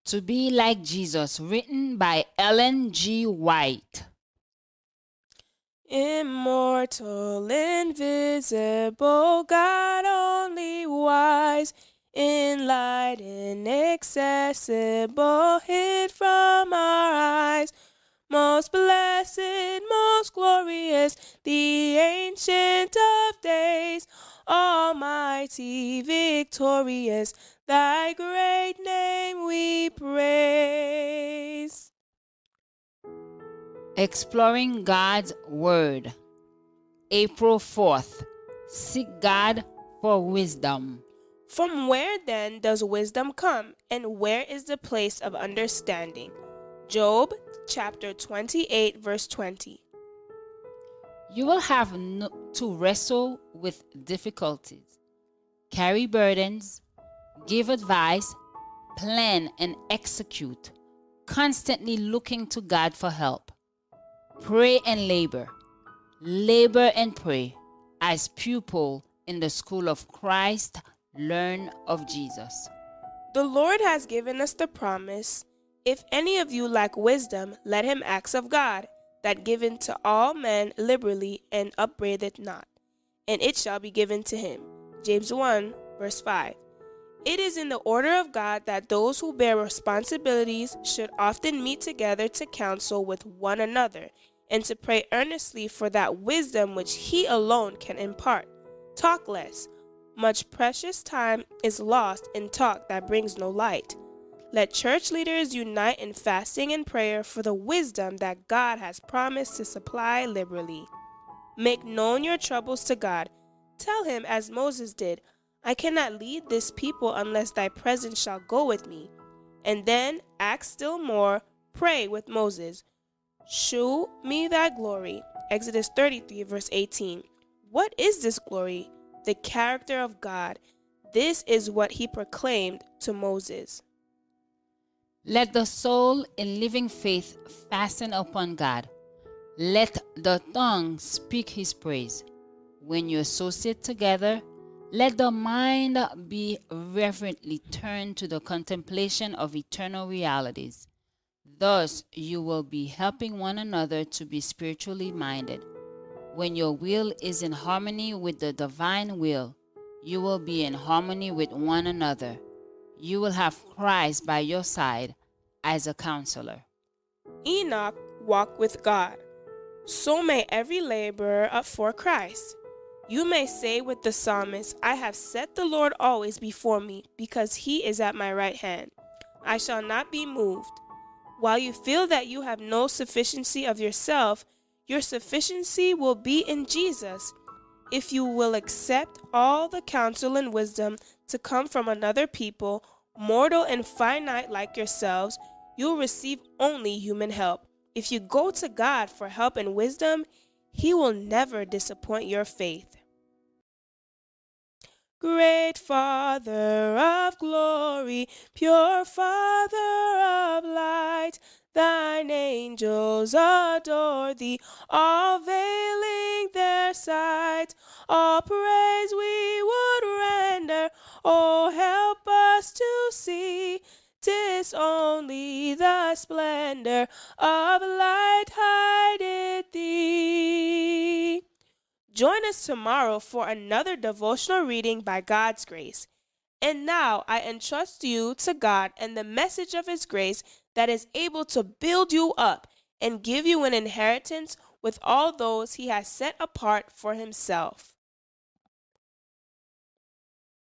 To Be Like Jesus, written by Ellen G. White. Immortal, invisible, God only wise, enlightened, inaccessible, hid from our eyes. Most blessed, most glorious, the Ancient of Days, almighty, victorious, thy great name we praise. Exploring God's Word. April 4th. Seek God for wisdom. From where then does wisdom come, and where is the place of understanding? Job chapter 28 verse 20. You will have to wrestle with difficulties, carry burdens, give advice, plan and execute, constantly looking to God for help. Pray and labor and pray. As pupil in the school of Christ, learn of Jesus. The Lord has given us the promise, if any of you lack wisdom, let him ask of God, that giveth to all men liberally and upbraideth not, and it shall be given to him. James 1 verse 5. It is in the order of God that those who bear responsibilities should often meet together to counsel with one another, and to pray earnestly for that wisdom which he alone can impart. Talk less. Much precious time is lost in talk that brings no light. Let church leaders unite in fasting and prayer for the wisdom that God has promised to supply liberally. Make known your troubles to God. Tell him as Moses did, I cannot lead this people unless thy presence shall go with me. And then ask still more, pray with Moses. Shew me thy glory. Exodus 33 verse 18. What is this glory? The character of God. This is what he proclaimed to Moses. Let the soul in living faith fasten upon God. Let the tongue speak his praise. When you associate together, let the mind be reverently turned to the contemplation of eternal realities. Thus, you will be helping one another to be spiritually minded. When your will is in harmony with the divine will, you will be in harmony with one another. You will have Christ by your side as a counselor. Enoch walked with God. So may every laborer up for Christ. You may say with the psalmist, I have set the Lord always before me, because he is at my right hand. I shall not be moved. While you feel that you have no sufficiency of yourself, your sufficiency will be in Jesus. If you will accept all the counsel and wisdom to come from another people, mortal and finite like yourselves, you'll receive only human help. If you go to God for help and wisdom, he will never disappoint your faith. Great Father of glory, pure Father of light, thine angels adore thee, all veiling their sight. All praise we would render, oh help us to see, 'tis only the splendor of light hideth thee. Join us tomorrow for another devotional reading by God's grace. And now I entrust you to God and the message of his grace that is able to build you up and give you an inheritance with all those he has set apart for himself.